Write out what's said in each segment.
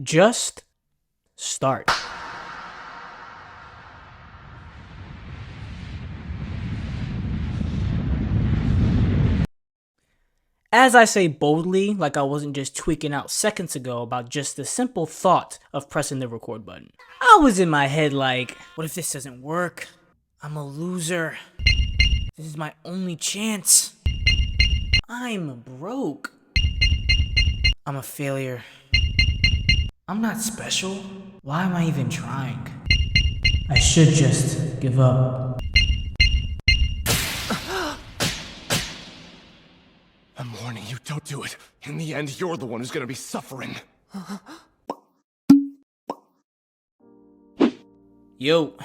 Just start. As I say boldly, like I wasn't just tweaking out seconds ago about just the simple thought of pressing the record button. I was in my head like, what if this doesn't work? I'm a loser. This is my only chance. I'm broke. I'm a failure. I'm not special. Why am I even trying? I should just give up. I'm warning you, don't do it. In the end, you're the one who's gonna be suffering. Yo,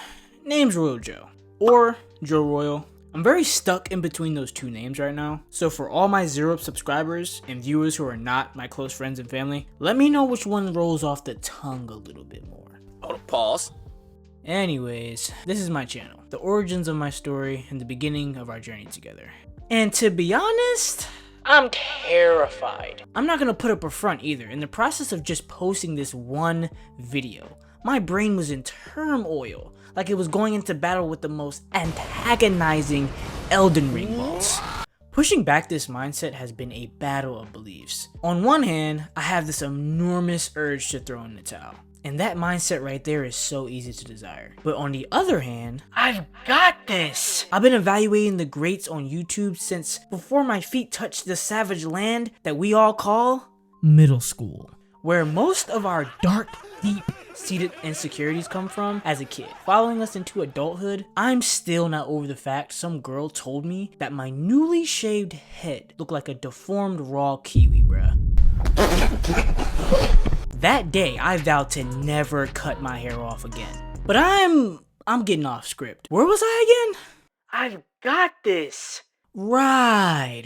name's Royal Joe, or Joe Royal. I'm very stuck in between those two names right now, so for all my 0 subscribers and viewers who are not my close friends and family, let me know which one rolls off the tongue a little bit more. Oh, pause. Anyways, this is my channel, the origins of my story and the beginning of our journey together. And to be honest, I'm terrified. I'm not gonna put up a front either. In the process of just posting this one video, my brain was in turmoil, like it was going into battle with the most antagonizing Elden Ring boss. Pushing back this mindset has been a battle of beliefs. On one hand, I have this enormous urge to throw in the towel. And that mindset right there is so easy to desire. But on the other hand, I've got this! I've been evaluating the greats on YouTube since before my feet touched the savage land that we all call middle school, where most of our dark, deep-seated insecurities come from as a kid. Following us into adulthood, I'm still not over the fact some girl told me that my newly shaved head looked like a deformed raw kiwi, bruh. That day, I vowed to never cut my hair off again. But I'm getting off script. Where was I again? I've got this. Right.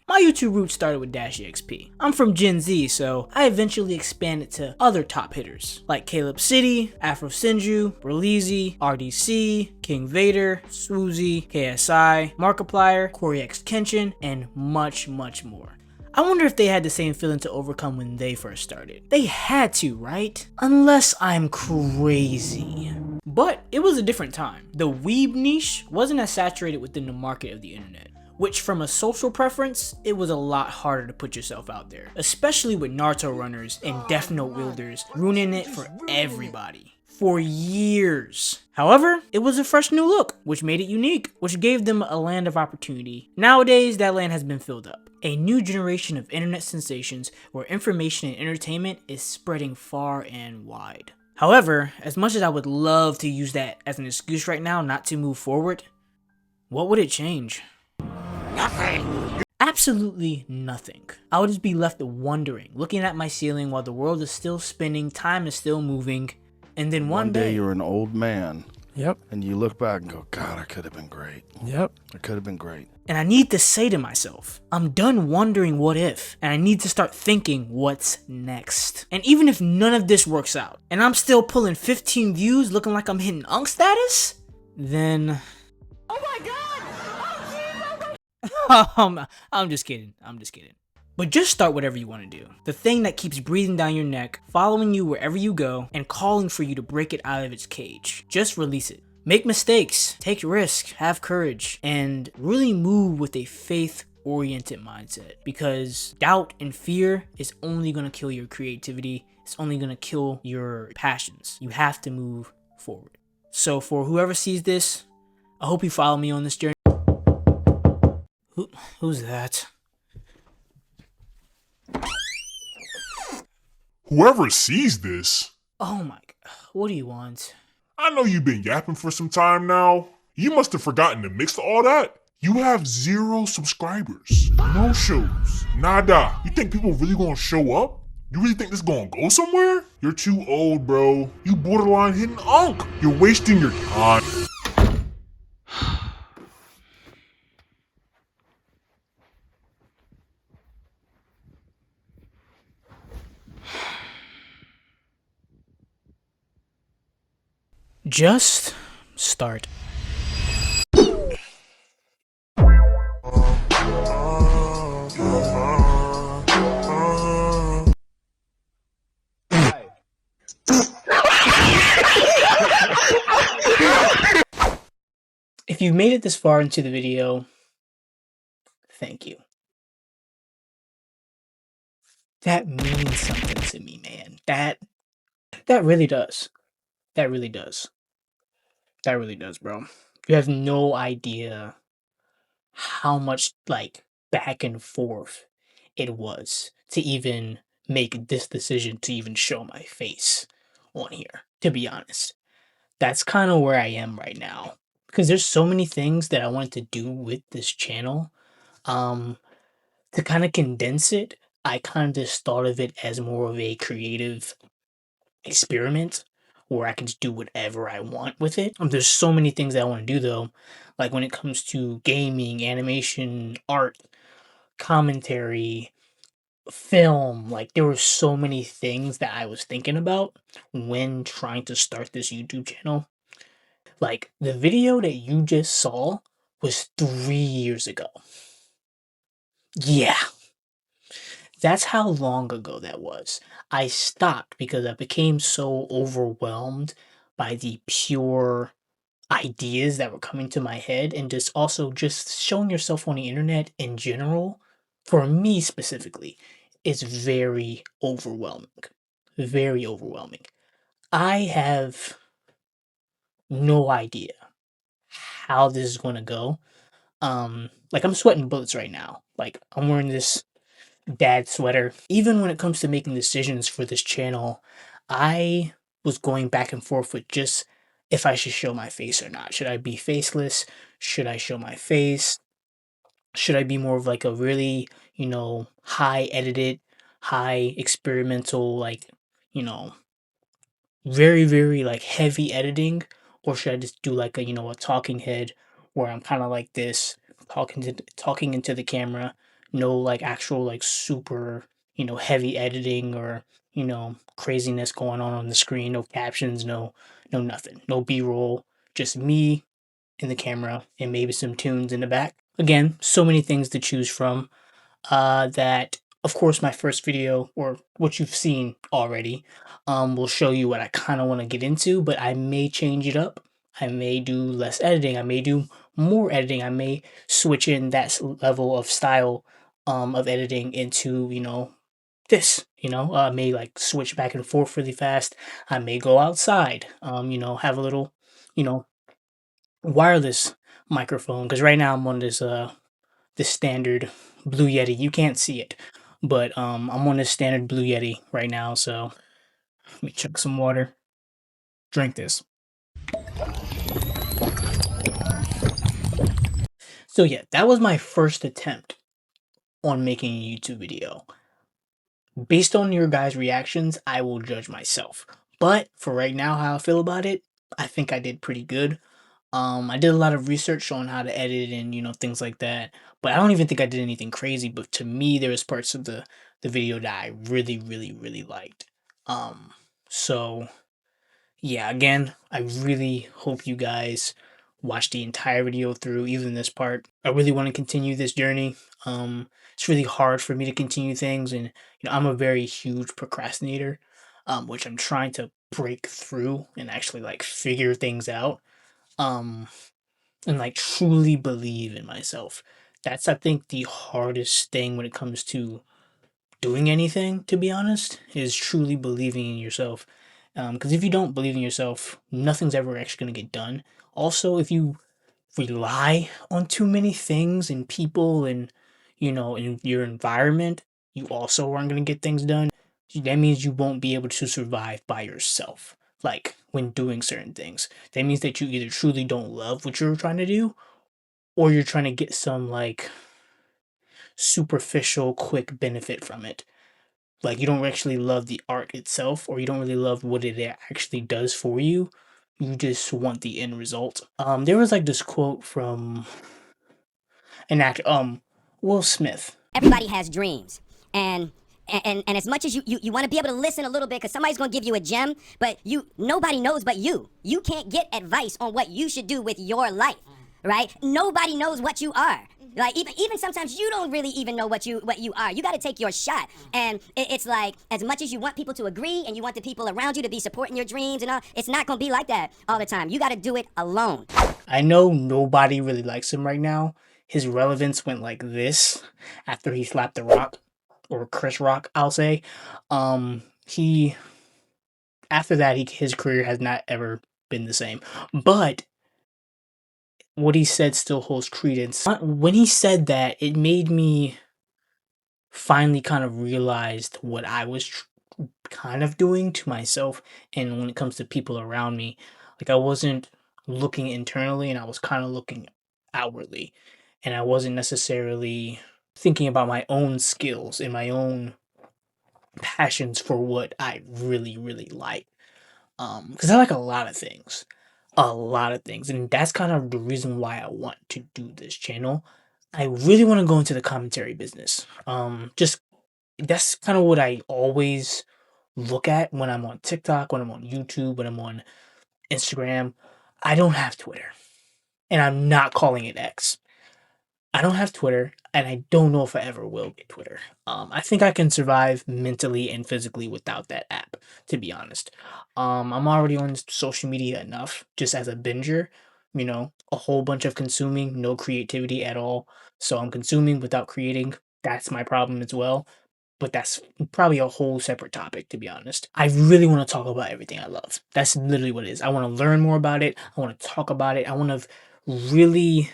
My YouTube roots started with Dash EXP. I'm from Gen Z, so I eventually expanded to other top hitters, like Caleb City, Afro Sinju, Berleezy, RDC, King Vader, Swoozy, KSI, Markiplier, Corey X Kenshin, and much more. I wonder if they had the same feeling to overcome when they first started. They had to, right? Unless I'm crazy. But it was a different time. The weeb niche wasn't as saturated within the market of the internet, which from a social preference, it was a lot harder to put yourself out there, especially with Naruto runners and Death Note wielders ruining it for everybody. For years. However, it was a fresh new look, which made it unique, which gave them a land of opportunity. Nowadays, that land has been filled up. A new generation of internet sensations where information and entertainment is spreading far and wide. However, as much as I would love to use that as an excuse right now not to move forward, what would it change? Nothing! Absolutely nothing. I would just be left wondering, looking at my ceiling while the world is still spinning, time is still moving, and then one day you're an old man. Yep. And you look back and go, God, I could have been great. Yep. I could have been great. and I need to say to myself, I'm done wondering what if, and I need to start thinking what's next. And even if none of this works out, and I'm still pulling 15 views looking like I'm hitting Unk status, then... Oh my god! Oh I'm just kidding. But just start whatever you want to do. The thing that keeps breathing down your neck, following you wherever you go, and calling for you to break it out of its cage. Just release it. Make mistakes, take risks, have courage, and really move with a faith-oriented mindset. Because doubt and fear is only going to kill your creativity. It's only going to kill your passions. You have to move forward. So for whoever sees this, I hope you follow me on this journey. Who's that? Whoever sees this, Oh my god, what do you want? I know you've been yapping for some time now. You must have forgotten to mix all that. You have 0 subscribers, no shows, nada. You think people really gonna show up? You really think this gonna go somewhere? You're too old, bro. You borderline hitting Unk. You're wasting your time. Just start. If you've made it this far into the video, thank you. That means something to me, man. That really does. That really does. That really does, bro. You have no idea how much like back and forth it was to even make this decision to even show my face on here, to be honest. That's kind of where I am right now because there's so many things that I wanted to do with this channel. To kind of condense it, I kind of just thought of it as more of a creative experiment where I can just do whatever I want with it. There's so many things that I want to do though, like when it comes to gaming, animation, art, commentary, film. Like there were so many things that I was thinking about when trying to start this YouTube channel. Like the video that you just saw was 3 years ago. Yeah. That's how long ago that was. I stopped because I became so overwhelmed by the pure ideas that were coming to my head and just also just showing yourself on the internet in general, for me specifically, is very overwhelming. Very overwhelming. I have no idea how this is going to go. Like I'm sweating bullets right now. Like I'm wearing this dad sweater. Even when it comes to making decisions for this channel, I was going back and forth with just if I should show my face or not. Should I be faceless? Should I show my face? Should I be more of like a really, high edited, high experimental, like, very, very like heavy editing? Or should I just do like a talking head where I'm kind of like this, talking into the camera, no like actual like super, heavy editing or, craziness going on the screen, no captions, no nothing, no B-roll, just me in the camera and maybe some tunes in the back. Again, so many things to choose from. That of course my first video, or what you've seen already, will show you what I kind of want to get into, but I may change it up. I may do less editing. I may do more editing. I may switch in that level of style of editing into, this, I may like switch back and forth really fast. I may go outside, have a little, wireless microphone, because right now I'm on this standard Blue Yeti. You can't see it, but I'm on this standard Blue Yeti right now, so let me chug some water. Drink this. So yeah, that was my first attempt on making a YouTube video. Based on your guys' reactions, I will judge myself. But for right now, how I feel about it, I think I did pretty good. I did a lot of research on how to edit and things like that, but I don't even think I did anything crazy. But to me, there was parts of the video that I really, really, really liked. So yeah, again, I really hope you guys watch the entire video through, even this part. I really want to continue this journey. It's really hard for me to continue things, and I'm a very huge procrastinator, which I'm trying to break through and actually like figure things out. And like truly believe in myself. That's, I think, the hardest thing when it comes to doing anything, to be honest, is truly believing in yourself. Because if you don't believe in yourself, nothing's ever actually going to get done. Also, if you rely on too many things and people and in your environment, you also aren't going to get things done. That means you won't be able to survive by yourself, like when doing certain things. That means that you either truly don't love what you're trying to do, or you're trying to get some like superficial quick benefit from it. Like you don't actually love the art itself, or you don't really love what it actually does for you. You just want the end result. There was like this quote from an actor, Will Smith. Everybody has dreams, and as much as you want to be able to listen a little bit, because somebody's going to give you a gem, but nobody knows but you. You can't get advice on what you should do with your life, right? Nobody knows what you are. Like even sometimes you don't really even know what you are. You got to take your shot. And it's like as much as you want people to agree and you want the people around you to be supporting your dreams and all, it's not gonna be like that all the time. You got to do it alone. I know nobody really likes him right now. His relevance went like this after he slapped The Rock, or Chris Rock, I'll say. He after that, his career has not ever been the same. But what he said still holds credence. When he said that, it made me finally kind of realized what I was kind of doing to myself, and when it comes to people around me, like I wasn't looking internally, and I was kind of looking outwardly, and I wasn't necessarily thinking about my own skills and my own passions for what I really, really like. Because I like a lot of things. A lot of things. And that's kind of the reason why I want to do this channel. I really want to go into the commentary business. Just that's kind of what I always look at when I'm on TikTok, when I'm on YouTube, when I'm on Instagram. I don't have Twitter. And I'm not calling it X. I don't have Twitter, and I don't know if I ever will get Twitter. I think I can survive mentally and physically without that app, to be honest. I'm already on social media enough, just as a binger, a whole bunch of consuming, no creativity at all. So I'm consuming without creating. That's my problem as well. But that's probably a whole separate topic, to be honest. I really want to talk about everything I love. That's literally what it is. I want to learn more about it. I want to talk about it. I want to really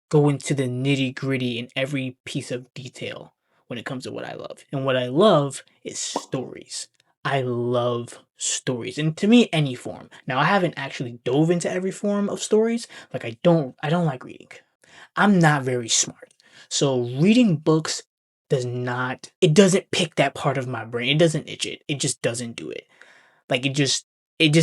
go into the nitty gritty in every piece of detail when it comes to what I love. And what I love is stories. I love stories. And to me, any form. Now I haven't actually dove into every form of stories. Like I don't like reading. I'm not very smart. So reading books doesn't pick that part of my brain. It doesn't itch it. It just doesn't do it. Like it just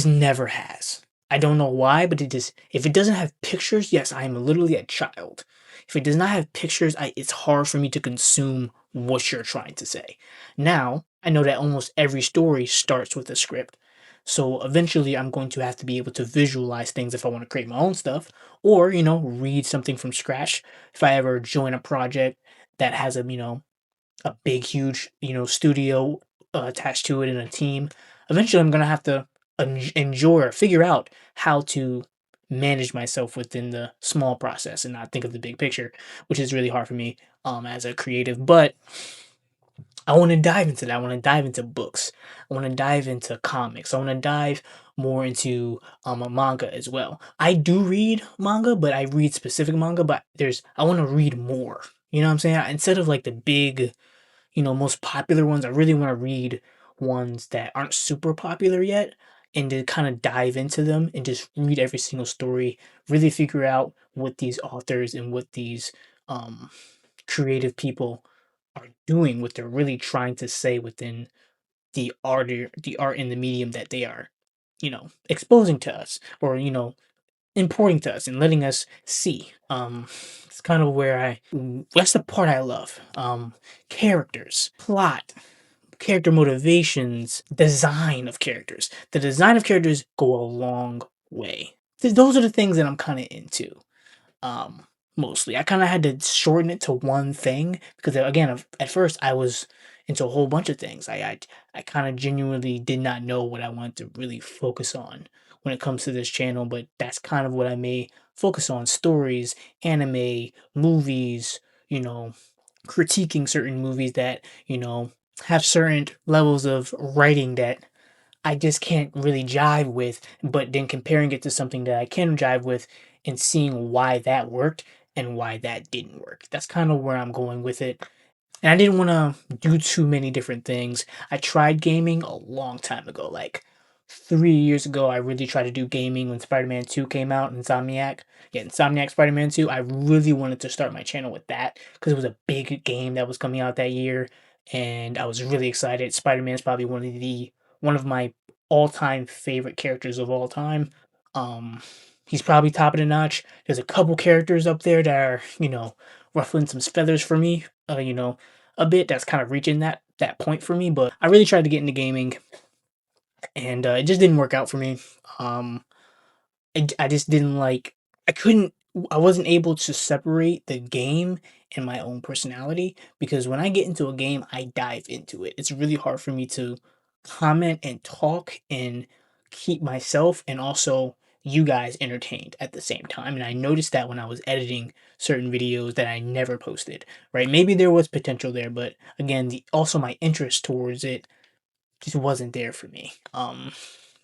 never has. I don't know why, but if it doesn't have pictures, yes, I am literally a child. If it does not have pictures, it's hard for me to consume what you're trying to say. Now, I know that almost every story starts with a script. So eventually I'm going to have to be able to visualize things if I want to create my own stuff, or, read something from scratch if I ever join a project that has a big, huge, studio attached to it and a team. Eventually, I'm gonna have to enjoy or figure out how to manage myself within the small process and not think of the big picture, which is really hard for me as a creative. But I want to dive into that. I want to dive into books. I want to dive into comics. I want to dive more into a manga as well. I do read manga, but I read specific manga. But I want to read more. You know what I'm saying? Instead of like the big, most popular ones, I really want to read ones that aren't super popular yet, and to kind of dive into them and just read every single story, really figure out what these authors and what these creative people are doing, what they're really trying to say within the art and the medium that they are, exposing to us, or importing to us and letting us see. It's kind of where that's the part I love. Characters, plot, character motivations, design of characters. The design of characters go a long way. Those are the things that I'm kind of into. Mostly. I kind of had to shorten it to one thing because again, at first I was into a whole bunch of things. I kind of genuinely did not know what I wanted to really focus on when it comes to this channel, but that's kind of what I may focus on: stories, anime, movies, critiquing certain movies that, have certain levels of writing that I just can't really jive with, but then comparing it to something that I can jive with and seeing why that worked and why that didn't work. That's kind of where I'm going with it. And I didn't want to do too many different things. I tried gaming a long time ago, like 3 years ago. I really tried to do gaming when Spider-Man 2 came out, Insomniac. Yeah, Insomniac Spider-Man 2. I really wanted to start my channel with that because it was a big game that was coming out that year, and I was really excited. Spider-Man is probably one of my all-time favorite characters of all time. He's probably top of the notch. There's a couple characters up there that are, ruffling some feathers for me. A bit that's kind of reaching that point for me. But I really tried to get into gaming, and it just didn't work out for me. I just didn't like. I couldn't I wasn't able to separate the game and my own personality, because when I get into a game, I dive into it. It's really hard for me to comment and talk and keep myself and also you guys entertained at the same time. And I noticed that when I was editing certain videos that I never posted, right? Maybe there was potential there, but again, also my interest towards it just wasn't there for me.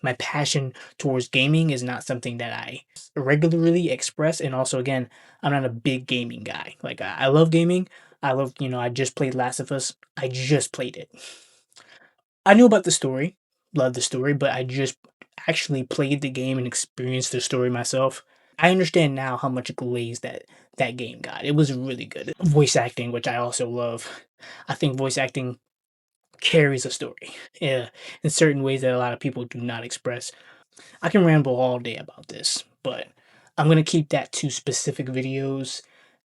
My passion towards gaming is not something that I regularly express, and also again, I'm not a big gaming guy. Like I love gaming. I love, I just played Last of Us. I just played it. I knew about the story, loved the story, but I just actually played the game and experienced the story myself. I understand now how much glaze that game got. It was really good. Voice acting, which I also love. I think voice acting carries a story, yeah, in certain ways that a lot of people do not express. I can ramble all day about this, but I'm going to keep that to specific videos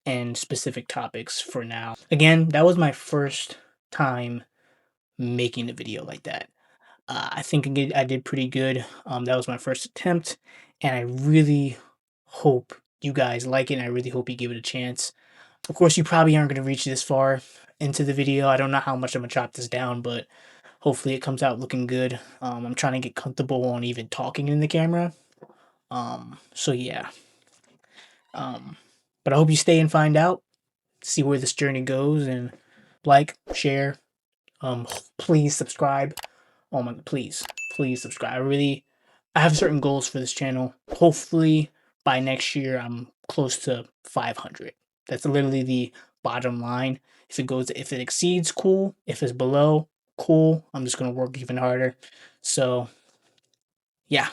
and specific topics for now. Again, that was my first time making a video like that. I think I did pretty good. That was my first attempt, and I really hope you guys like it, and I really hope you give it a chance. Of course, you probably aren't going to reach this far into the video. I don't know how much I'm going to chop this down, but hopefully it comes out looking good. I'm trying to get comfortable on even talking in the camera. So yeah. But I hope you stay and find out, see where this journey goes, and like, share, please subscribe. Oh my, please subscribe. I have certain goals for this channel. Hopefully by next year I'm close to 500. That's literally the bottom line. If it exceeds, cool. If it's below, cool. I'm just gonna work even harder. So yeah.